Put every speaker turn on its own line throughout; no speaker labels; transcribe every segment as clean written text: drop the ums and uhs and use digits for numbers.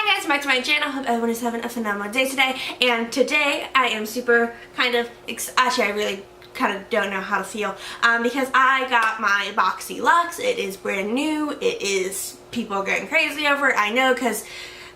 Hi guys, back to my channel. Hope everyone is having a phenomenal day today. And today I am super actually I really kind of don't know how to feel because I got my BoxyLuxe. It is brand new. It is, people are getting crazy over it. I know because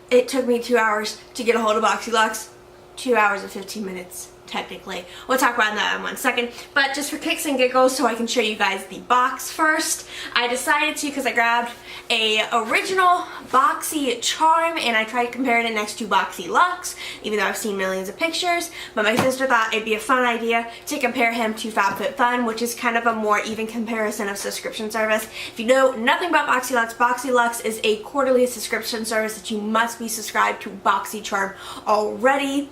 it took me 2 hours to get a hold of BoxyLuxe. 2 hours and 15 minutes. Technically. We'll talk about that in 1 second. But just for kicks and giggles, so I can show you guys the box first, I decided to, because I grabbed a original Boxycharm and I tried comparing it next to BoxyLuxe, even though I've seen millions of pictures. But my sister thought it'd be a fun idea to compare him to FabFitFun, which is kind of a more even comparison of subscription service. If you know nothing about BoxyLuxe, BoxyLuxe is a quarterly subscription service that you must be subscribed to Boxycharm already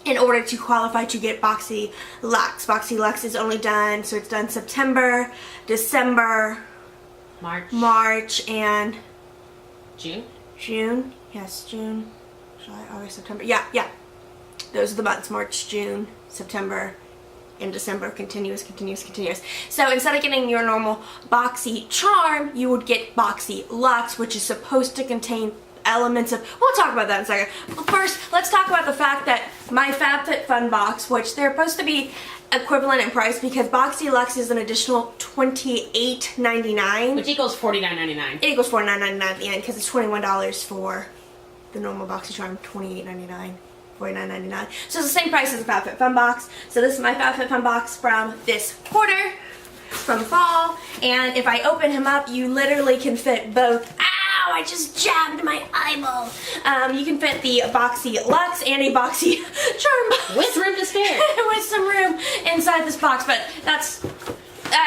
in order to qualify to get BoxyLuxe. BoxyLuxe is only done, so it's done September, December, March, and
June?
June? Yes, June, July, August, September. Yeah. Those are the months, March, June, September, and December. Continuous. So instead of getting your normal Boxycharm, you would get BoxyLuxe, which is supposed to contain elements of, we'll talk about that in a second. But first, let's talk about the fact that my FabFitFun box, which they're supposed to be equivalent in price because BoxyLuxe is an additional $28.99.
Which equals $49.99.
It equals $49.99 at the end because it's $21 for the normal Boxycharm, $28.99. $49.99. So it's the same price as the FabFitFun box. So this is my FabFitFun box from this quarter, from fall. And if I open him up, you literally can fit both. I just jabbed my eyeball. You can fit the BoxyLuxe and a Boxycharm
with room to spare.
With some room inside this box, but I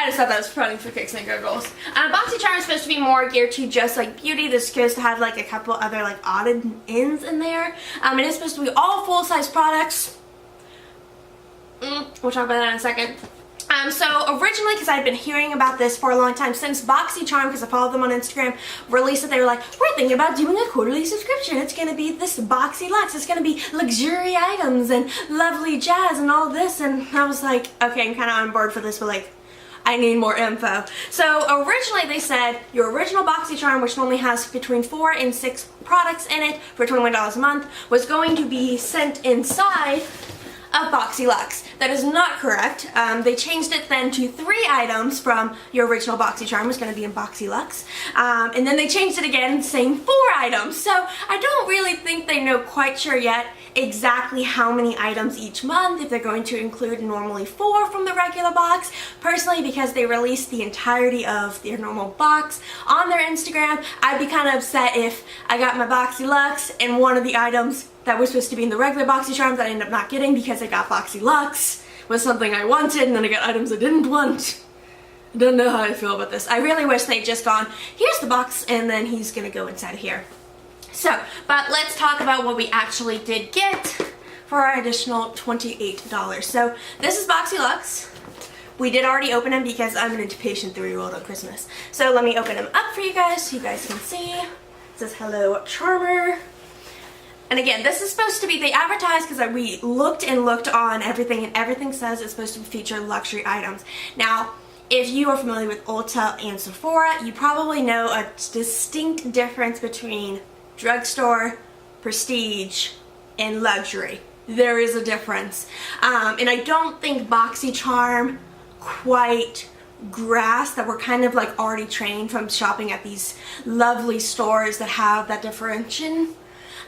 just thought that was funny for kicks and giggles. Boxycharm is supposed to be more geared to just like beauty. This is supposed to have like a couple other like odd ends in there. It is supposed to be all full-size products. We'll talk about that in a second. So originally, because I'd been hearing about this for a long time, since Boxycharm, because I followed them on Instagram, released it, they were like, we're thinking about doing a quarterly subscription. It's going to be this BoxyLuxe. It's going to be luxury items and lovely jazz and all this. And I was like, okay, I'm kind of on board for this, but like, I need more info. So originally they said your original Boxycharm, which normally has between 4 and 6 products in it for $21 a month, was going to be sent inside of BoxyLuxe. That is not correct. They changed it then to 3 items from your original Boxycharm was going to be in BoxyLuxe. And then they changed it again saying 4 items. So I don't really think they know quite sure yet exactly how many items each month, if they're going to include normally 4 from the regular box. Personally, because they released the entirety of their normal box on their Instagram, I'd be kind of upset if I got my BoxyLuxe and one of the items that was supposed to be in the regular Boxycharm that I ended up not getting because I got BoxyLuxe was something I wanted and then I got items I didn't want. I don't know how I feel about this. I really wish they'd just gone, here's the box, and then he's gonna go inside of here. So, but let's talk about what we actually did get for our additional $28. So this is BoxyLuxe. We did already open him because I'm an impatient 3-year-old on Christmas. So let me open him up for you guys so you guys can see. It says hello Charmer. And again, this is supposed to be, they advertised because we looked on everything and everything says it's supposed to feature luxury items. Now, if you are familiar with Ulta and Sephora, you probably know a distinct difference between drugstore, prestige, and luxury. There is a difference. And I don't think Boxycharm quite grasped that we're kind of like already trained from shopping at these lovely stores that have that differentiation,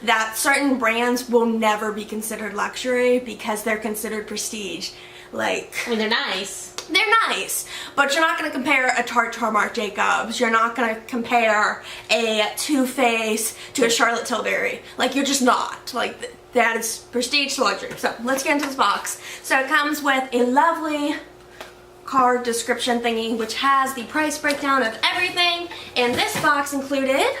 that certain brands will never be considered luxury because they're considered prestige. Like,
I mean, they're nice.
They're nice, but you're not going to compare a Tarte to a Marc Jacobs. You're not going to compare a Too Faced to a Charlotte Tilbury. Like, you're just not. Like, that is prestige to luxury. So, let's get into this box. So, it comes with a lovely card description thingy, which has the price breakdown of everything. And this box included, I'm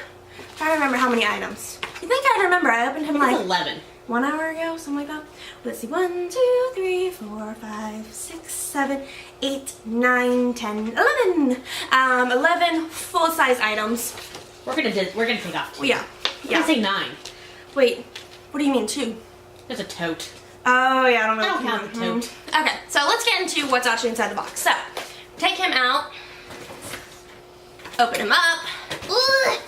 trying to remember how many items. You think I'd remember? I opened him like
11.
1 hour ago, something like that. Let's see, 1, 2, 3, 4, 5, 6, 7, 8, 9, 10, 11. 11 full-size items.
We're gonna take off 2.
Yeah.
I'm gonna say 9.
Wait, what do you mean 2?
There's a tote.
Oh yeah, I don't know.
I don't count the tote.
Okay, so let's get into what's actually inside the box. So, take him out. Open him up. Ugh.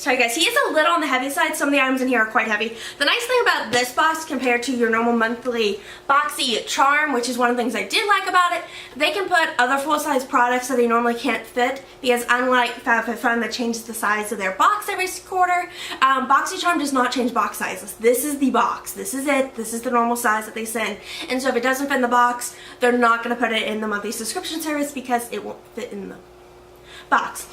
Sorry guys, he is a little on the heavy side. Some of the items in here are quite heavy. The nice thing about this box compared to your normal monthly Boxycharm, which is one of the things I did like about it, they can put other full-size products that they normally can't fit, because unlike FabFitFun that changes the size of their box every quarter, Boxycharm does not change box sizes. This is the box. This is it. This is the normal size that they send. And so if it doesn't fit in the box, they're not going to put it in the monthly subscription service because it won't fit in the box.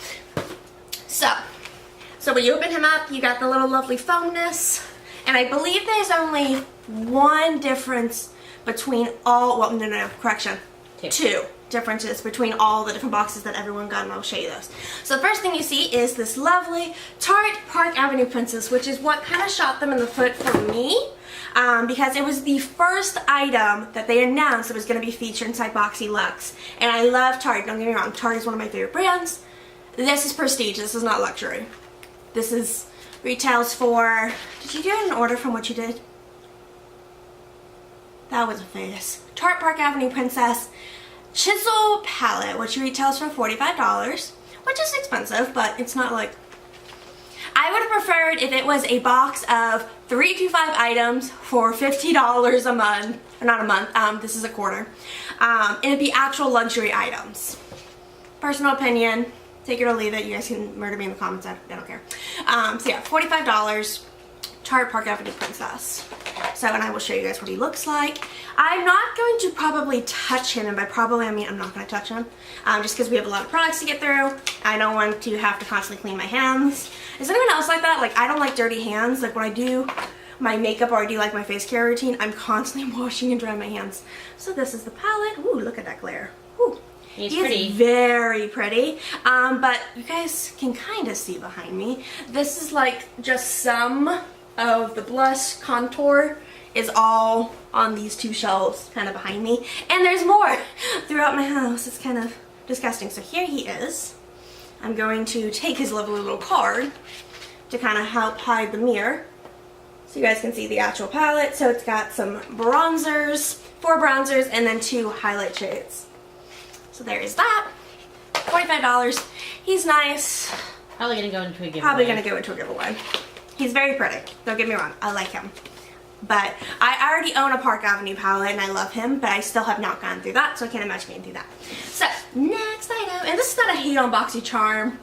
So when you open him up, you got the little lovely foamness. And I believe there's only one difference between all, well, no, correction. Two differences between all the different boxes that everyone got, and I'll show you those. So the first thing you see is this lovely Tarte Park Avenue Princess, which is what kind of shot them in the foot for me. Because it was the first item that they announced that was going to be featured inside BoxyLuxe. And I love Tarte, don't get me wrong, Tarte is one of my favorite brands. This is prestige, this is not luxury. This is, retails for, did you do it in order from what you did? That was a face. Tarte Park Avenue Princess Chisel Palette, which retails for $45, which is expensive, but it's not like, I would have preferred if it was a box of 3 to 5 items for $50 a month, or not a month, this is a quarter, and it'd be actual luxury items. Personal opinion. Take it or leave it. You guys can murder me in the comments. I don't care. So yeah, $45. Tarte Park Avenue Princess. So, and I will show you guys what he looks like. I'm not going to probably touch him, and by probably I mean I'm not going to touch him, just because we have a lot of products to get through. I don't want to have to constantly clean my hands. Is anyone else like that? Like, I don't like dirty hands. Like when I do my makeup or I do like my face care routine, I'm constantly washing and drying my hands. So this is the palette. Ooh, look at that glare. Ooh.
He's
he
pretty.
is very pretty, but you guys can kind of see behind me. This is like just some of the blush contour is all on these two shelves kind of behind me. And there's more throughout my house. It's kind of disgusting. So here he is. I'm going to take his lovely little card to kind of help hide the mirror so you guys can see the actual palette. So it's got some bronzers, 4 bronzers, and then 2 highlight shades. So there is that. $45. He's nice.
Probably gonna go into a giveaway.
Probably gonna go into a giveaway. He's very pretty. Don't get me wrong. I like him. But I already own a Park Avenue palette and I love him, but I still have not gone through that, so I can't imagine getting through that. So, next item, and this is not a hate on Boxycharm.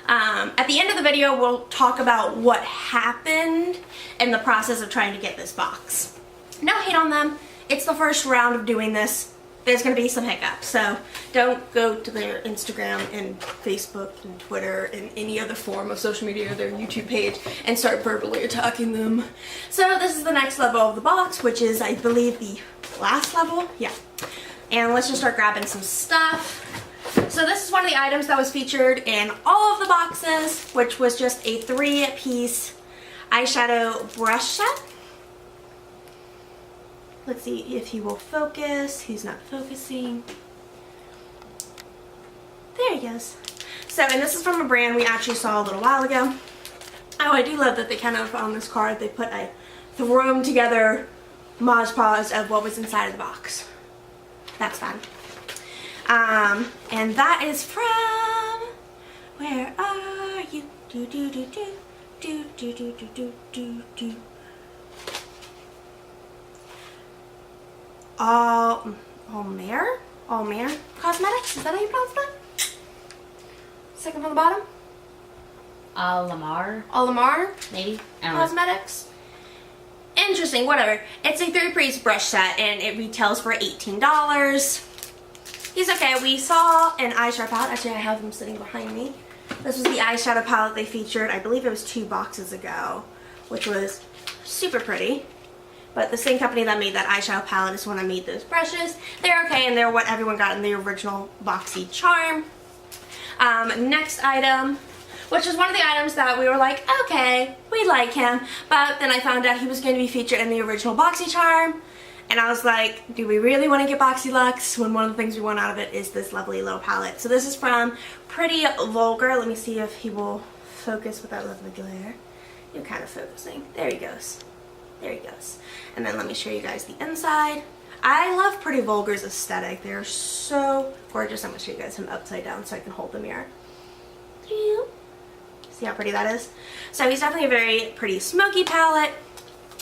At the end of the video, we'll talk about what happened in the process of trying to get this box. No hate on them. It's the first round of doing this. There's going to be some hiccups, so don't go to their Instagram and Facebook and Twitter and any other form of social media or their YouTube page and start verbally attacking them. So this is the next level of the box, which is, I believe, the last level. Yeah. And let's just start grabbing some stuff. So this is one of the items that was featured in all of the boxes, which was just a 3-piece eyeshadow brush set. Let's see if he will focus. He's not focusing. There he goes. So, and this is from a brand we actually saw a little while ago. Oh, I do love that they kind of, on this card, they put a thrown together Mod Podge of what was inside of the box. That's fun. And that is from, where are you? Do do do do do do do do do do do. Alamar Cosmetics, is that how you pronounce that? Second from the bottom?
Alamar, maybe? I don't know.
Cosmetics. Interesting, whatever. It's a 3-piece brush set and it retails for $18. He's okay. We saw an eyeshadow palette. Actually, I have them sitting behind me. This was the eyeshadow palette they featured, I believe it was 2 boxes ago, which was super pretty. But the same company that made that eyeshadow palette is the one that made those brushes. They're okay, and they're what everyone got in the original Boxycharm. Next item, which is one of the items that we were like, okay, we like him. But then I found out he was going to be featured in the original Boxycharm. And I was like, do we really want to get BoxyLuxe when one of the things we want out of it is this lovely little palette? So this is from Pretty Vulgar. Let me see if he will focus with that lovely glare. You're kind of focusing. There he goes. There he goes. And then let me show you guys the inside. I love Pretty Vulgar's aesthetic. They're so gorgeous. I'm going to show you guys him upside down so I can hold the mirror. See See how pretty that is? So he's definitely a very pretty smoky palette.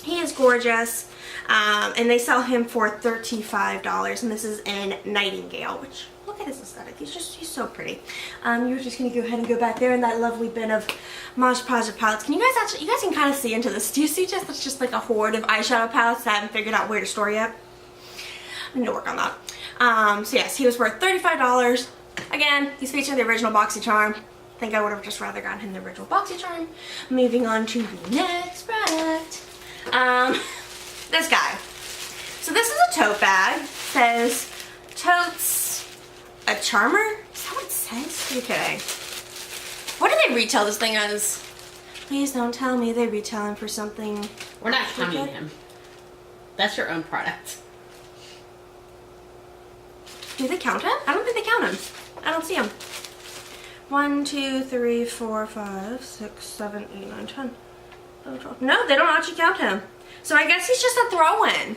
He is gorgeous. And they sell him for $35, and this is in Nightingale, which, look at his aesthetic. He's so pretty. You're just going to go ahead and go back there in that lovely bin of Mosh Positive palettes. Can you guys actually, you guys can kind of see into this. Do you see that's just like a horde of eyeshadow palettes that I haven't figured out where to store yet? I need to work on that. So yes, he was worth $35. Again, he's featured in the original Boxycharm. I think I would have just rather gotten him the original Boxycharm. Moving on to the next product. This guy. So this is a tote bag. It says Tote's a charmer? Is that what it says? You're kidding. What do they retail this thing as? Please don't tell me they retail him for something.
We're not counting him. That's your own product.
Do they count him? I don't think they count him. I don't see him. 1, 2, 3, 4, 5, 6, 7, 8, 9, 10. 11, 12. No, they don't actually count him. So I guess he's just a throw-in.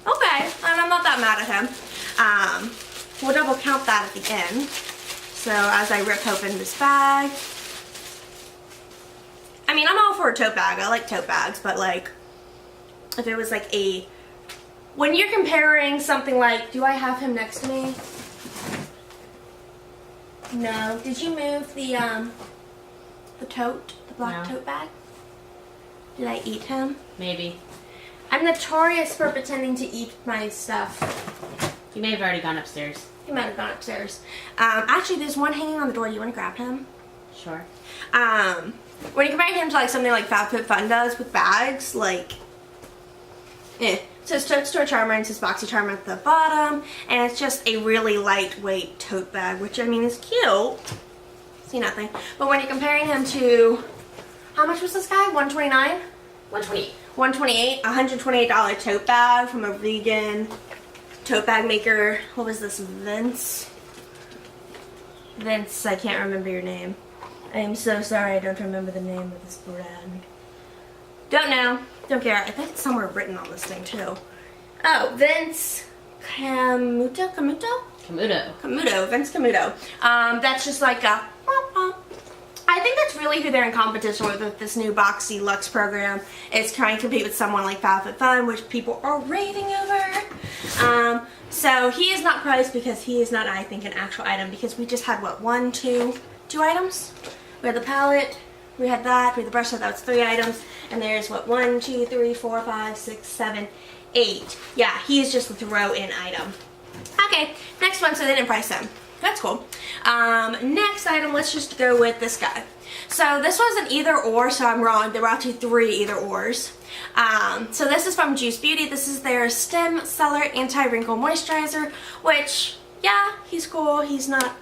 Okay, and I'm not that mad at him. We'll double count that at the end. So as I rip open this bag. I mean, I'm all for a tote bag. I like tote bags, but like, if it was like a... When you're comparing something like, do I have him next to me? No. Did you move the tote, the black tote bag? Did I eat him?
Maybe.
I'm notorious for pretending to eat my stuff.
You may have already gone upstairs.
He might have gone upstairs. Actually, there's one hanging on the door. You want to grab him?
Sure.
When you compare him to like something like FabFitFun does with bags, like, It says Tote Store Charmer and it says Boxycharm at the bottom, and it's just a really lightweight tote bag, which I mean is cute. See nothing. But when you're comparing him to, how much was this guy? $129?
$128.
$128, $128 tote bag from a vegan tote bag maker. What was this? Vince, I can't remember your name. I am so sorry, I don't remember the name of this brand. Don't know. Don't care. I think it's somewhere written on this thing too. Oh, Vince Camuto? Vince Camuto. That's just like a... I think that's really who they're in competition with this new BoxyLuxe program. It's trying to compete with someone like FabFitFun, which people are raving over. So he is not priced because he is not, I think, an actual item, because we just had, what, two items? We had the palette, we had that, we had the brush set, that was 3 items, and there's, what, 1, 2, 3, 4, 5, 6, 7, 8. Yeah, he is just a throw-in item. Okay, next one, so they didn't price him. That's cool. Next item, let's just go with this guy. So this was an either or, so I'm wrong. There were actually 3 either ors. So this is from Juice Beauty. This is their Stem Cellular Anti-Wrinkle Moisturizer, which, yeah, he's cool. He's not...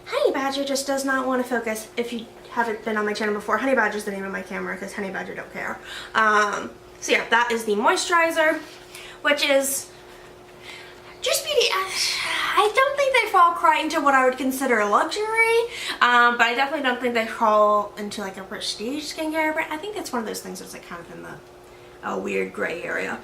Honey Badger just does not want to focus. If you haven't been on my channel before, Honey Badger's the name of my camera because Honey Badger don't care. So yeah, that is the moisturizer, which is... Juice Beauty, I don't think they fall quite into what I would consider luxury, but I definitely don't think they fall into like a prestige skincare brand. I think it's one of those things that's like kind of in the weird gray area.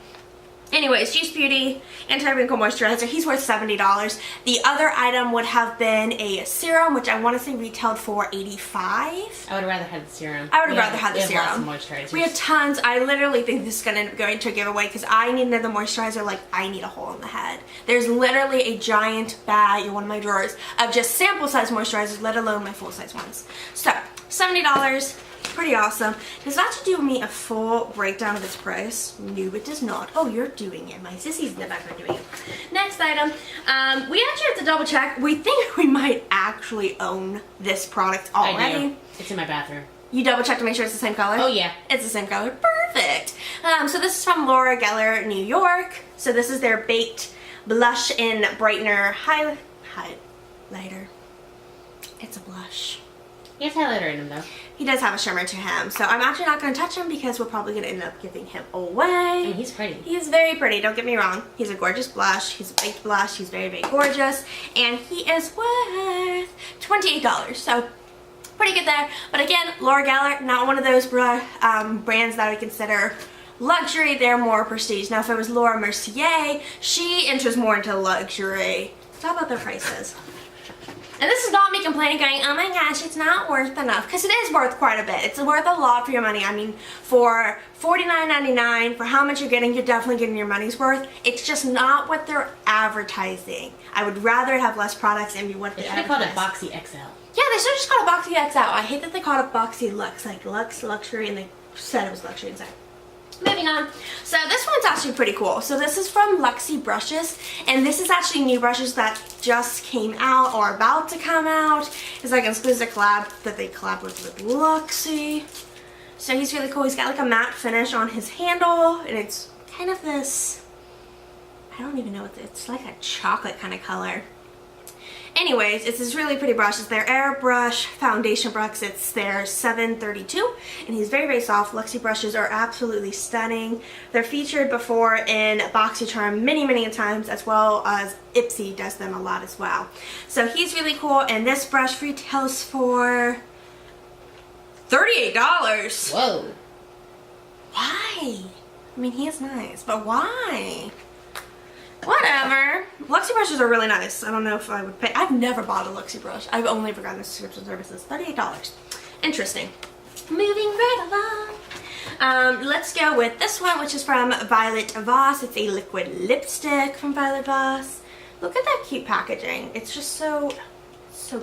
Anyways, Juice Beauty Anti-Wrinkle Moisturizer, he's worth $70. The other item would have been a serum, which I want to say retailed for $85.
I would have rather had the serum.
I would have rather had the serum.
We have lots of moisturizers.
We have tons. I literally think this is going to end up going to a giveaway because I need another moisturizer like I need a hole in the head. There's literally a giant bag in one of my drawers of just sample size moisturizers, let alone my full size ones. So, $70. Pretty awesome. Does that have to do me a full breakdown of its price? No, it does not. Oh, you're doing it. My sissy's in the background doing it. Next item. We actually have to double check. We think we might actually own this product already.
I do. It's in my bathroom.
You double check to make sure it's the same color?
Oh, yeah.
It's the same color. Perfect. So this is from Laura Geller, New York. So this is their Baked Blush in Brightener Highlighter. It's a blush.
He has highlighter in him, though.
He does have a shimmer to him, so I'm actually not going to touch him because we're probably going to end up giving him away.
And he's pretty.
He is very pretty, don't get me wrong. He's a gorgeous blush. He's a baked blush. He's very, very gorgeous. And he is worth $28, so pretty good there. But again, Laura Geller, not one of those brands that I consider luxury. They're more prestige. Now, if it was Laura Mercier, she enters more into luxury. Let's talk about their prices. And this is not me complaining going, oh my gosh, it's not worth enough. Because it is worth quite a bit. It's worth a lot for your money. I mean, for $49.99, for how much you're getting, you're definitely getting your money's worth. It's just not what they're advertising. I would rather have less products and be what they advertise.
They called it Boxy XL.
Yeah, they should have just called it Boxy XL. I hate that they called it BoxyLuxe, like Luxe, luxury, and they said it was luxury inside. Moving on. So this one's actually pretty cool. So this is from Lexie Brushes, and this is actually new brushes that just came out or about to come out. It's like an exclusive collab that they collab with Luxie. So he's really cool. He's got like a matte finish on his handle, and it's kind of this, I don't even know what it's like, a chocolate kind of color. Anyways, it's this really pretty brush. It's their Airbrush foundation brush. It's their 732, and he's very, very soft. Lexie brushes are absolutely stunning. They're featured before in Boxycharm many, many times, as well as Ipsy does them a lot as well. So he's really cool, and this brush retails for $38.
Whoa.
Why? I mean, he is nice, but why? Whatever. Luxie brushes are really nice. I don't know if I would pay. I've never bought a Luxie brush. I've only ever gotten the subscription services. $38. Interesting. Moving right along. Let's go with this one, which is from Violet Voss. It's a liquid lipstick from Violet Voss. Look at that cute packaging. It's just so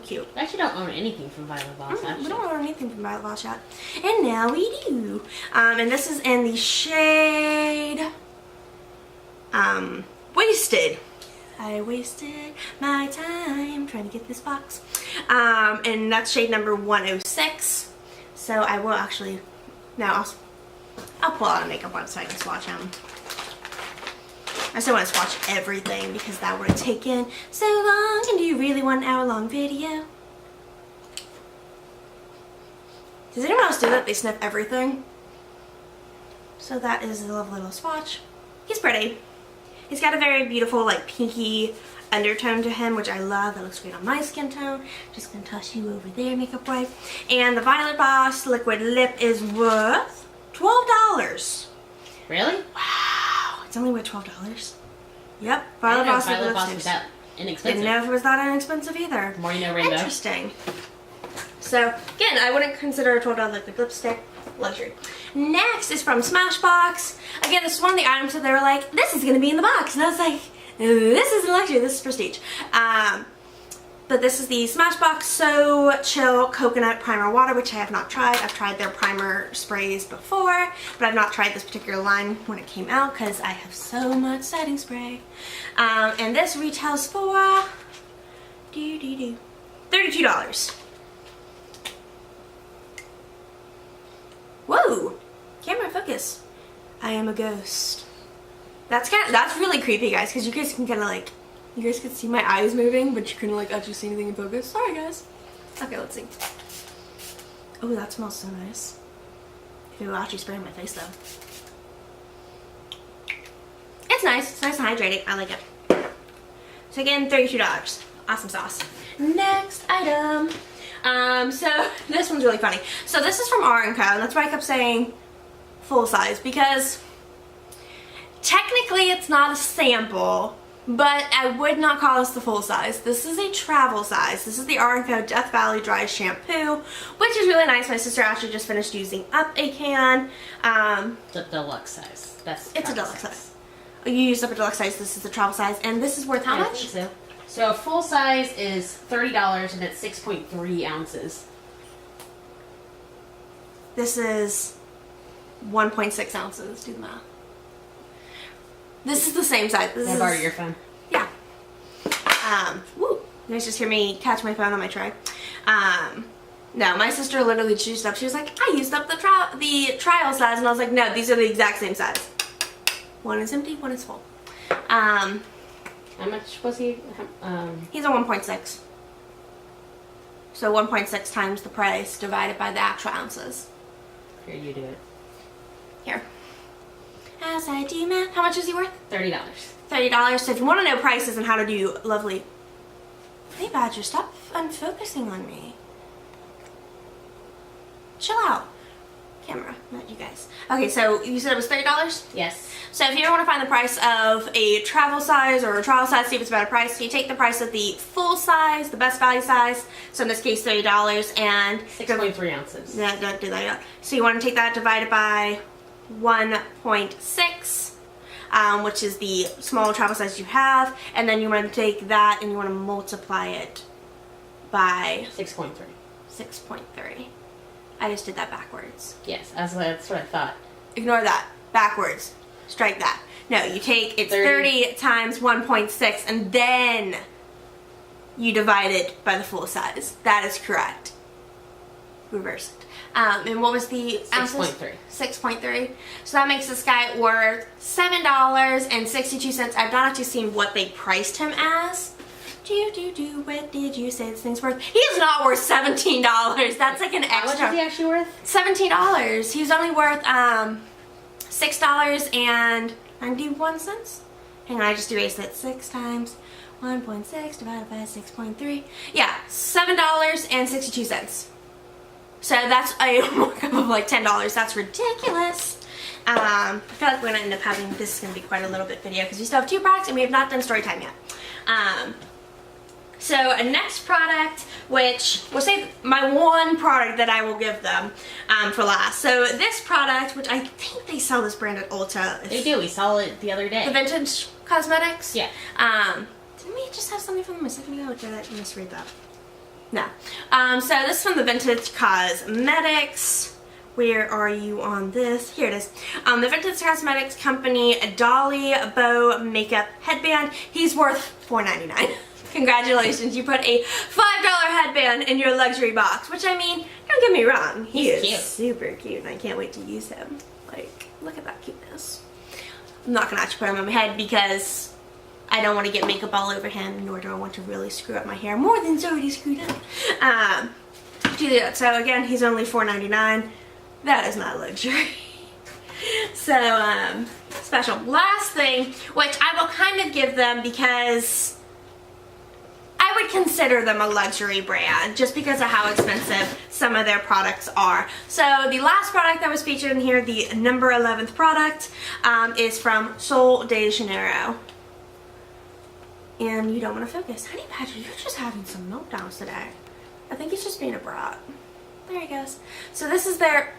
cute.
I actually don't own anything from Violet Voss.
We don't own anything from Violet Voss yet. And now we do. And this is in the shade Wasted. I wasted my time trying to get this box. And that's shade number 106. So I will actually, now I'll pull out a makeup one so I can swatch them. I still want to swatch everything because that would have taken so long. And do you really want an hour-long video? Does anyone else do that? They sniff everything. So that is a lovely little swatch. He's pretty. He's got a very beautiful, like, pinky undertone to him, which I love. That looks great on my skin tone. Just gonna toss you over there, makeup wipe. And the Violet Voss liquid lip is worth $12.
Really?
Wow. It's only worth $12. Yep. Violet Voss liquid lipsticks.
Was that inexpensive.
Didn't know if it was that inexpensive either.
More you know, Rainbow.
Interesting. So, again, I wouldn't consider a $12 liquid lipstick luxury. Next is from Smashbox. Again, this is one of the items that they were like, this is going to be in the box. And I was like, this isn't luxury, this is prestige. But this is the Smashbox So Chill Coconut Primer Water, which I have not tried. I've tried their primer sprays before, but I've not tried this particular line when it came out because I have so much setting spray. And this retails for $32. Whoa! Camera focus. I am a ghost. That's really creepy, guys, because you guys can kind of like, you guys can see my eyes moving, but you couldn't like actually see anything in focus. Sorry, guys. Okay, let's see. Oh, that smells so nice. It will actually spray on my face though. It's nice. It's nice and hydrating. I like it. So again, $32. Awesome sauce. Next item. So this one's really funny. So this is from R+Co, and that's why I kept saying full size, because technically it's not a sample, but I would not call this the full size. This is a travel size. This is the R+Co Death Valley Dry Shampoo, which is really nice. My sister actually just finished using up a can.
The deluxe size.
It's a deluxe size. You used up a deluxe size. This is the travel size, and this is worth how much?
I think so a full size is $30, and it's 6.3 ounces.
This is 1.6 ounces. Do the math. This is the same size.
Can I borrow your phone?
Yeah. Woo. You guys just hear me catch my phone on my tray. No, my sister literally used up. She was like, I used up the trial size, and I was like, no, these are the exact same size. One is empty, one is full.
How much was he?
He's a 1.6. So 1.6 times the price divided by the actual ounces.
Here, you do it.
Here. As I do math, how much is he worth?
$30.
$30. So if you want to know prices and how to do lovely... Hey, Badger, stop unfocusing on me. Chill out. Camera, not you guys. Okay, so you said it was $30?
Yes.
So if you ever want to find the price of a travel size or a trial size, see if it's a better price, you take the price of the full size, the best value size, so in this case $30, and
6.3 ounces.
Yeah, don't do that yet. So you want to take that divided by 1.6, which is the small travel size you have, and then you want to take that and you want to multiply it by
6.3.
6.3. I just did that backwards.
Yes, that's what I thought.
Ignore that. Backwards. Strike that. No, you take, it's 30 times 1.6, and then you divide it by the full size. That is correct. Reverse it. And what was the ounces?
6.3.
6.3. So that makes this guy worth $7.62. I've not actually seen what they priced him as. What did you say this thing's worth? He is not worth $17. That's like an extra.
How much is he actually worth?
$17. He's only worth $6.91. Hang on, I just erased that. 6 times 1.6 divided by 6.3. Yeah, $7.62. So that's a markup of like $10. That's ridiculous. I feel like we're gonna end up having, this is gonna be quite a little bit video because we still have 2 products and we have not done story time yet. So a next product, which we'll say my one product that I will give them for last. So this product, which I think they sell this brand at Ulta.
They do. We saw it the other day.
The Vintage Cosmetics?
Yeah.
Didn't we just have something from them a second ago, or did I misread that? No. So this is from the Vintage Cosmetics. Where are you on this? Here it is. The Vintage Cosmetics Company Dolly Bow Makeup Headband. He's worth $4.99. Congratulations, you put a $5 headband in your luxury box, which, I mean, don't get me wrong, he is
cute.
Super cute, and I can't wait to use him. Like, look at that cuteness. I'm not gonna actually put him on my head because I don't want to get makeup all over him, nor do I want to really screw up my hair more than it's already screwed up. So again, he's only $4.99. That is not luxury. So, special. Last thing, which I will kind of give them because I would consider them a luxury brand just because of how expensive some of their products are. So the last product that was featured in here, the number 11th product, is from Sol de Janeiro. And you don't want to focus. Honey Badger, you're just having some meltdowns today. I think he's just being a brat. There he goes. So this is their,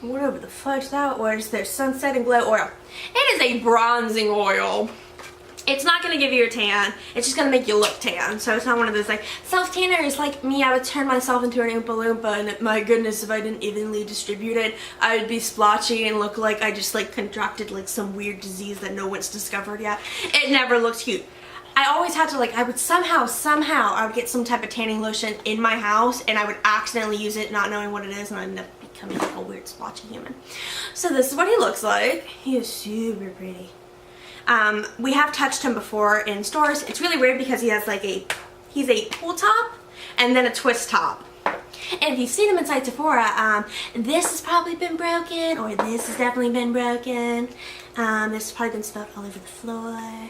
whatever the fudge that was, their Sunsetting Glow Oil. It is a bronzing oil. It's not going to give you a tan. It's just going to make you look tan. So it's not one of those like self-tanners like me. I would turn myself into an Oompa Loompa, and my goodness, if I didn't evenly distribute it, I would be splotchy and look like I just like contracted like some weird disease that no one's discovered yet. It never looked cute. I always had to like, I would somehow I would get some type of tanning lotion in my house and I would accidentally use it not knowing what it is, and I'd end up becoming like a weird splotchy human. So this is what he looks like. He is super pretty. We have touched him before in stores. It's really weird because he has like he's a pull top and then a twist top. And if you've seen him inside Sephora, this has probably been broken, or this has definitely been broken. This has probably been spilled all over the floor.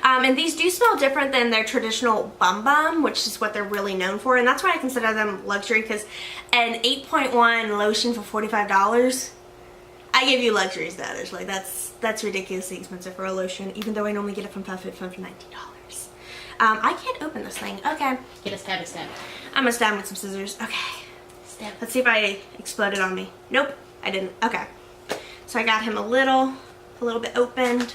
And these do smell different than their traditional Bum Bum, which is what they're really known for. And that's why I consider them luxury, because an 8.1 lotion for $45, I give you luxury status. Like that's ridiculously expensive for a lotion, even though I normally get it from $19. I can't open this thing. Okay.
Get a stab,
I'm gonna stab with some scissors. Okay.
Stab.
Let's see if I exploded on me. Nope, I didn't. Okay. So I got him a little bit opened.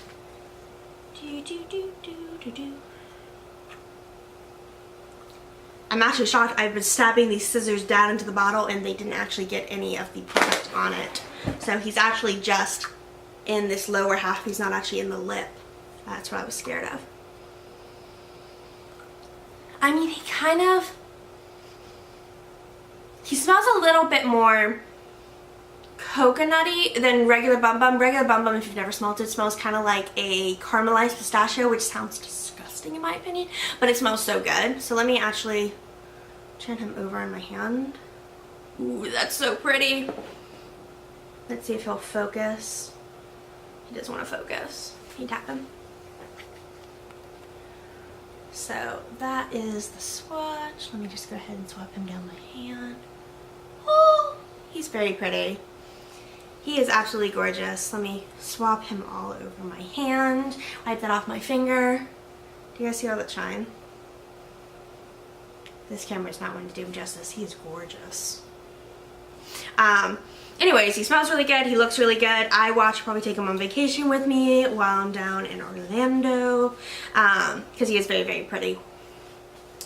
I'm actually shocked. I've been stabbing these scissors down into the bottle and they didn't actually get any of the product on it. So he's actually just in this lower half. He's not actually in the lip. That's what I was scared of. I mean, he smells a little bit more coconutty than regular Bum Bum. Regular Bum Bum, if you've never smelled it, smells kind of like a caramelized pistachio, which sounds disgusting in my opinion, but it smells so good. So let me actually turn him over in my hand. Ooh, that's so pretty. Let's see if he'll focus. He doesn't want to focus. Can you tap him? So that is the swatch. Let me just go ahead and swap him down my hand. Oh, he's very pretty. He is absolutely gorgeous. Let me swap him all over my hand. Wipe that off my finger. Do you guys see all that shine? This camera's not going to do him justice. He is gorgeous. Anyways, he smells really good. He looks really good. I watch probably take him on vacation with me while I'm down in Orlando because he is very, very pretty.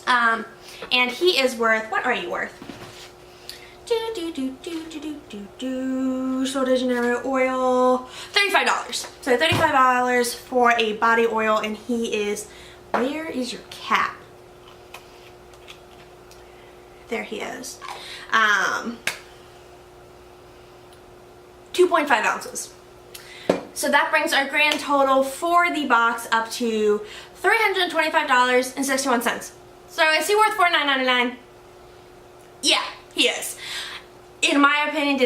And he is worth, what are you worth? So de Janeiro oil, $35. So $35 for a body oil, and he is, where is your cap? There he is. 2.5 ounces. So that brings our grand total for the box up to $325.61. So is he worth $49.99? Yeah, he is. In my opinion,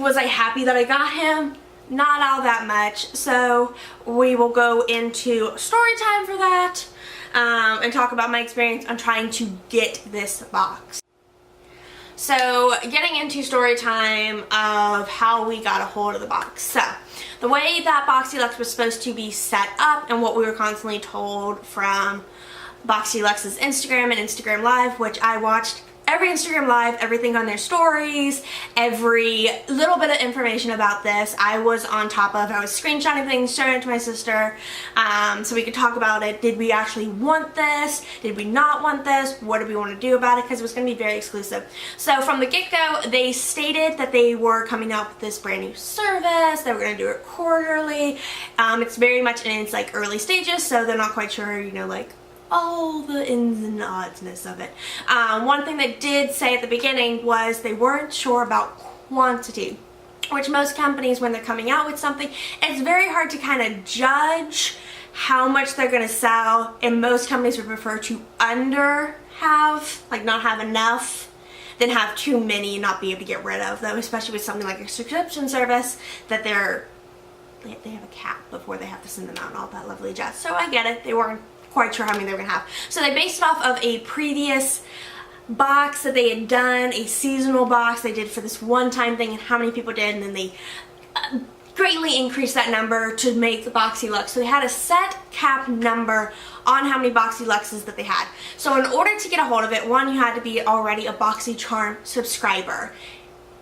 was I happy that I got him? Not all that much. So we will go into story time for that and talk about my experience on trying to get this box. So getting into story time of how we got a hold of the box. So the way that BoxyLuxe was supposed to be set up and what we were constantly told from BoxyLuxe's Instagram and Instagram Live, which I watched every Instagram Live, everything on their stories, every little bit of information about this I was on top of. I was screenshotting things, showing it to my sister so we could talk about it. Did we actually want this? Did we not want this? What did we want to do about it? Because it was going to be very exclusive. So from the get-go, they stated that they were coming out with this brand new service. They were going to do it quarterly. It's very much in its like early stages, so they're not quite sure, you know, like all the ins and outsness of it. One thing they did say at the beginning was they weren't sure about quantity, which most companies, when they're coming out with something, it's very hard to kind of judge how much they're going to sell, and most companies would prefer to not have enough than have too many and not be able to get rid of them, especially with something like a subscription service that they have a cap before they have to send them out and all that lovely jazz. So I get it. They weren't quite sure how many they were going to have. So they based it off of a previous box that they had done, a seasonal box they did for this one-time thing and how many people did, and then they greatly increased that number to make the BoxyLuxe. So they had a set cap number on how many BoxyLuxes that they had. So in order to get a hold of it, one, you had to be already a Boxycharm subscriber,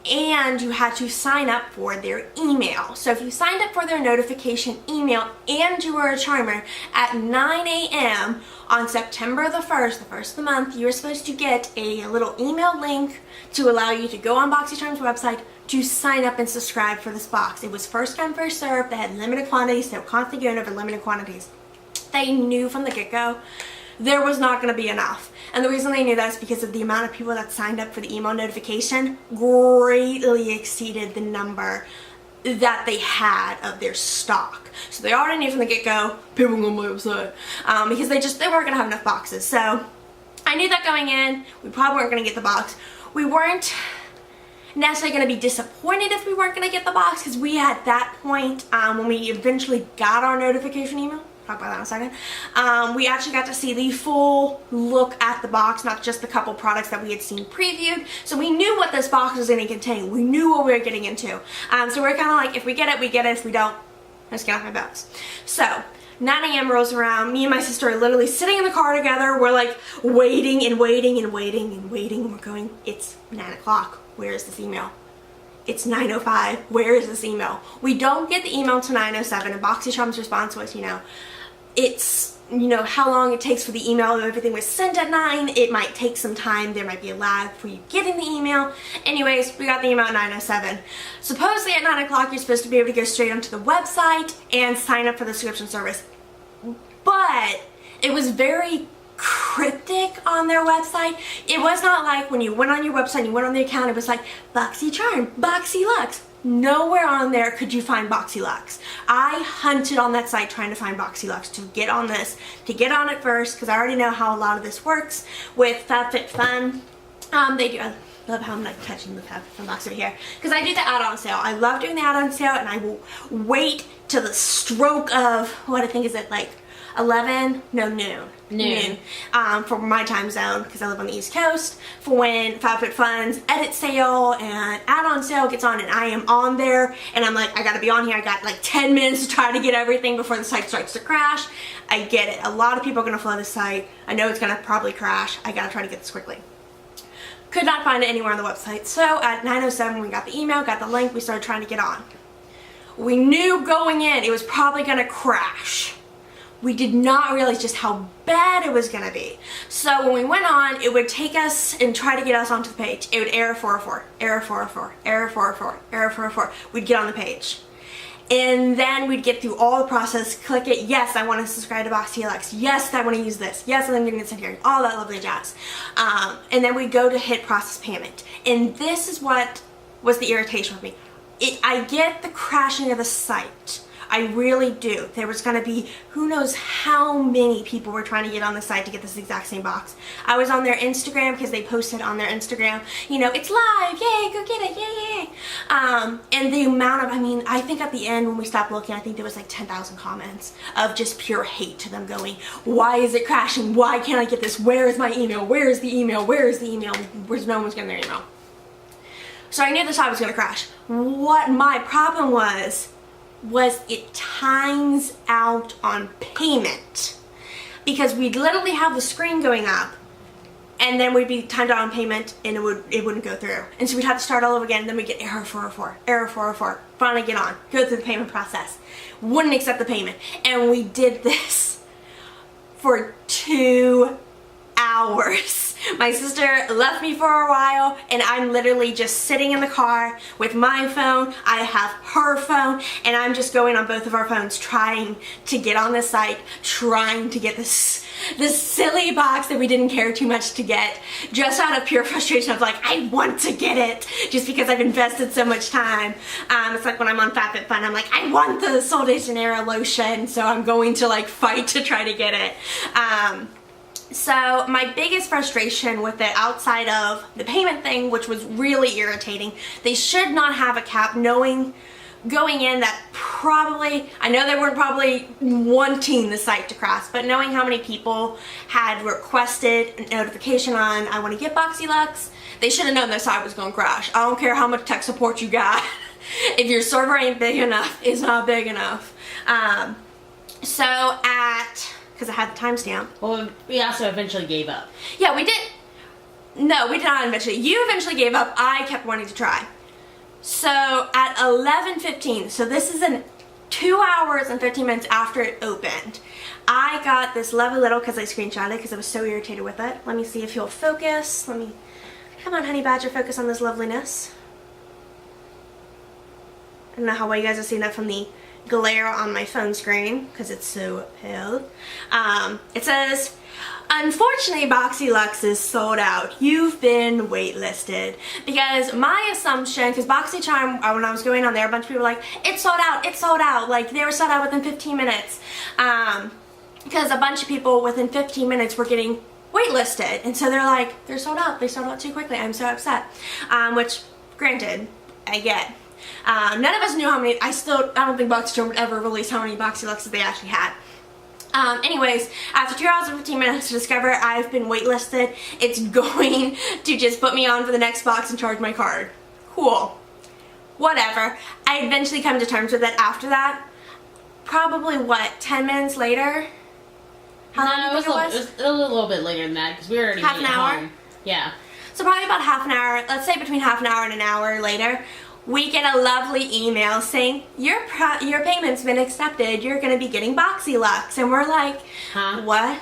and you had to sign up for their email. So if you signed up for their notification email and you were a charmer at 9 a.m. on September the 1st, the first of the month, you were supposed to get a little email link to allow you to go on Boxycharm's website to sign up and subscribe for this box. It was first come, first served. They had limited quantities. They were constantly going over limited quantities. They knew from the get-go there was not going to be enough. And the reason they knew that is because of the amount of people that signed up for the email notification greatly exceeded the number that they had of their stock. So they already knew from the get-go, people were going to be upset because they weren't going to have enough boxes. So I knew that going in, we probably weren't going to get the box. We weren't necessarily going to be disappointed if we weren't going to get the box, because we at that point, when we eventually got our notification email, talk about that in a second, we actually got to see the full look at the box, not just the couple products that we had seen previewed. So we knew what this box was going to contain. We knew what we were getting into. So we're kind of like, if we get it, we get it. If we don't, let's get off my box. So 9 a.m. rolls around. Me and my sister are literally sitting in the car together. We're like waiting and waiting and waiting and waiting. We're going, it's 9 o'clock. Where is this email? It's 9:05. Where is this email? We don't get the email till 9:07, and Boxycharm's response was, it's, how long it takes for the email. If everything was sent at 9, it might take some time. There might be a lag for you getting the email. Anyways, we got the email at 9:07. Supposedly at 9 o'clock, you're supposed to be able to go straight onto the website and sign up for the subscription service. But it was very cryptic on their website. It was not like when you went on your website and you went on the account, it was like Boxycharm, BoxyLuxe. Nowhere on there could you find BoxyLuxe. I hunted on that site trying to find BoxyLuxe to get on this, to get on it first, because I already know how a lot of this works with FabFitFun. They do. I love how I'm like touching the FabFitFun box over here, because I do the add-on sale. I love doing the add-on sale, and I will wait till the stroke of, what I think is it, like noon. For my time zone, because I live on the East Coast, for when FabFitFun's edit sale and add-on sale gets on, and I am on there, and I'm like, I gotta be on here. I got like 10 minutes to try to get everything before the site starts to crash. I get it. A lot of people are gonna flood the site. I know it's gonna probably crash. I gotta try to get this quickly. Could not find it anywhere on the website. So at 9:07, we got the email, got the link, we started trying to get on. We knew going in it was probably gonna crash. We did not realize just how bad it was gonna be. So when we went on, it would take us and try to get us onto the page. It would error 404, error 404, error 404, error 404. We'd get on the page. And then we'd get through all the process, click it, yes, I want to subscribe to BoxyLuxe, yes, I want to use this, yes, I'm going to send here, all that lovely jazz. And then we'd go to hit process payment. And this is what was the irritation with me. I get the crashing of the site. I really do. There was going to be who knows how many people were trying to get on the site to get this exact same box. I was on their Instagram because they posted on their Instagram, you know, it's live, yay, go get it, yay, yay. And the amount of, I mean, I think at the end when we stopped looking, I think there was like 10,000 comments of just pure hate to them going, why is it crashing? Why can't I get this? Where is my email? Where is the email? Where is the email? Where's no one's getting their email? So I knew the site was going to crash. What my problem was it times out on payment, because we'd literally have the screen going up and then we'd be timed out on payment and it wouldn't go through, and so we'd have to start all over again, and then we'd get error 404, error 404, finally get on, go through the payment process, wouldn't accept the payment, and we did this for 2 hours. My sister left me for a while, and I'm literally just sitting in the car with my phone. I have her phone, and I'm just going on both of our phones trying to get on the site, trying to get this silly box that we didn't care too much to get, just out of pure frustration of like, I want to get it just because I've invested so much time. It's like when I'm on FabFitFun, I'm like, I want the Sol de Janeiro lotion, so I'm going to like fight to try to get it. So my biggest frustration with it, outside of the payment thing, which was really irritating, they should not have a cap, knowing going in that probably, I know they weren't probably wanting the site to crash, but knowing how many people had requested a notification on, I want to get BoxyLuxe, they should have known their site was going to crash. I don't care how much tech support you got. If your server ain't big enough, it's not big enough. Because I had the timestamp. Well,
we also eventually gave up.
Yeah, we did. No, we did not eventually. You eventually gave up. I kept wanting to try. So at 11:15, so this is 2 hours and 15 minutes after it opened, I got this lovely little, because I screenshotted it because I was so irritated with it. Let me see if he'll focus. Come on, honey badger, focus on this loveliness. I don't know how well you guys have seen that from the glare on my phone screen because it's so pale. It says, unfortunately, BoxyLuxe is sold out. You've been waitlisted. Because my assumption, because Boxycharm, when I was going on there, a bunch of people were like, it's sold out, it's sold out. Like, they were sold out within 15 minutes. Because a bunch of people within 15 minutes were getting waitlisted. And so they're like, they're sold out. They sold out too quickly. I'm so upset. Which, granted, I get. None of us knew how many. I don't think Boxycharm would ever release how many BoxyLuxes they actually had. Anyways, after 2 hours and 15 minutes to discover I've been waitlisted, it's going to just put me on for the next box and charge my card. Cool. Whatever. I eventually come to terms with it after that. Probably, what, 10 minutes later? How long do you think it was?
It was a little bit later than that because we were already
half an hour?
home. Yeah.
So probably about half an hour, let's say between half an hour and an hour later, we get a lovely email saying, your payment's been accepted, you're going to be getting BoxyLuxe. And we're like, huh? What?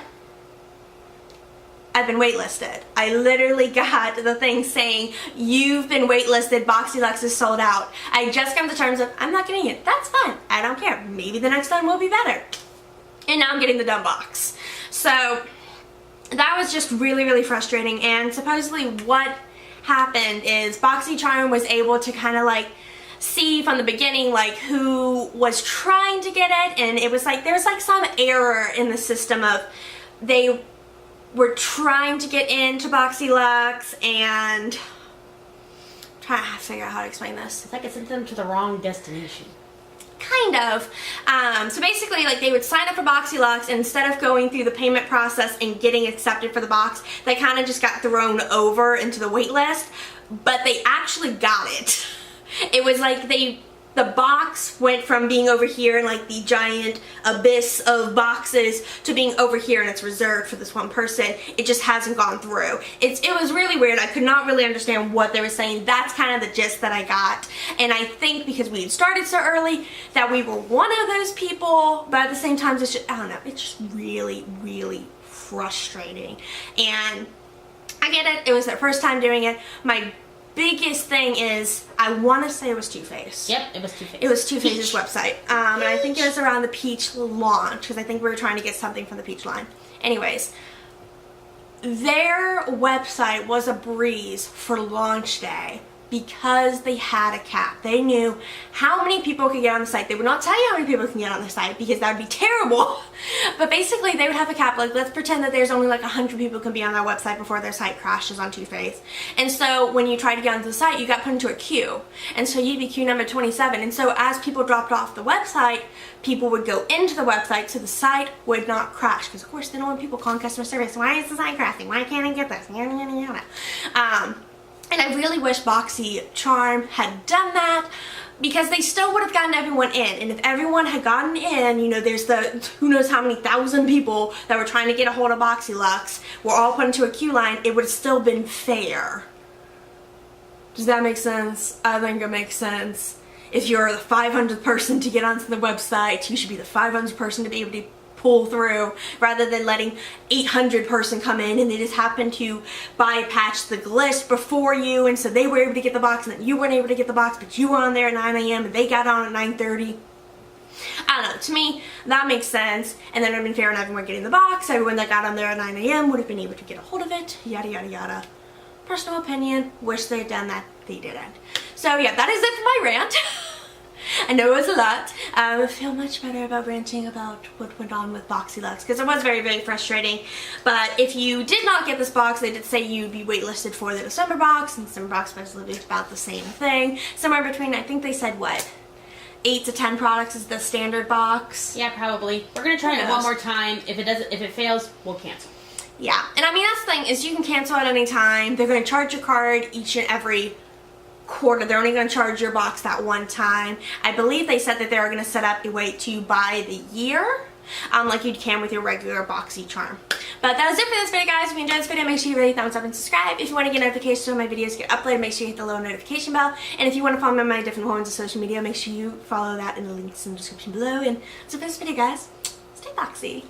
I've been waitlisted. I literally got the thing saying, you've been waitlisted, BoxyLuxe is sold out. I just come to terms with, I'm not getting it. That's fine. I don't care. Maybe the next time will be better. And now I'm getting the dumb box. So that was just really, really frustrating. And supposedly what happened is Boxycharm was able to kind of like see from the beginning like who was trying to get it, and it was like there was like some error in the system of they were trying to get into BoxyLuxe and trying to figure out how to explain this.
It's like it sent them to the wrong destination.
kind of. So basically, like, they would sign up for BoxyLuxe, and instead of going through the payment process and getting accepted for the box, they kind of just got thrown over into the wait list, but they actually got it. It was like the box went from being over here in like the giant abyss of boxes to being over here, and it's reserved for this one person. It just hasn't gone through. It was really weird. I could not really understand what they were saying. That's kind of the gist that I got. And I think because we had started so early that we were one of those people, but at the same time, it's just, I don't know, it's just really, really frustrating. And I get it. It was their first time doing it. My biggest thing is, I want to say it was Too Faced.
Yep, it was Too Faced.
It was Too Faced's website. And I think it was around the Peach launch, because I think we were trying to get something from the Peach line. Anyways, their website was a breeze for launch day because they had a cap. They knew how many people could get on the site. They would not tell you how many people can get on the site because that would be terrible. But basically, they would have a cap. Like, let's pretend that there's only like 100 people can be on their website before their site crashes on Too Faced. And so when you try to get onto the site, you got put into a queue. And so you'd be queue number 27. And so as people dropped off the website, people would go into the website so the site would not crash. Because of course, they don't want people calling customer service. Why is the site crashing? Why can't I get this? Yada, yada, yada. And I really wish Boxycharm had done that, because they still would have gotten everyone in. And if everyone had gotten in, you know, there's the who knows how many thousand people that were trying to get a hold of BoxyLuxe, were all put into a queue line, it would have still been fair. Does that make sense? I think it makes sense. If you're the 500th person to get onto the website, you should be the 500th person to be able to pull through, rather than letting 800 person come in and they just happen to bypass the glitch before you, and so they were able to get the box and then you weren't able to get the box, but you were on there at 9 a.m. and they got on at 9:30. I don't know, to me that makes sense, and then it would have been fair on everyone getting the box. Everyone that got on there at 9 a.m. would have been able to get a hold of it, yada yada yada. Personal opinion, wish they had done that, they didn't. So yeah, that is it for my rant. I know it was a lot. I feel much better about ranting about what went on with BoxyLuxe, because it was very, very frustrating. But if you did not get this box, they did say you'd be waitlisted for the December box, and December box was literally about the same thing. Somewhere between, I think they said, what, 8 to 10 products is the standard box?
Yeah, probably. We're gonna try it one more time. If it fails, we'll cancel.
Yeah, and I mean, that's the thing, is you can cancel at any time. They're gonna charge your card each and every quarter. They're only going to charge your box that one time. I believe they said that they're going to set up a way to buy the year, like you can with your regular Boxycharm. But that was it for this video, guys. If you enjoyed this video, make sure you really thumbs up and subscribe. If you want to get notifications when my videos get uploaded, make sure you hit the little notification bell. And if you want to follow me on my different forms of social media, make sure you follow that in the links in the description below. And that's it for this video, guys. Stay boxy.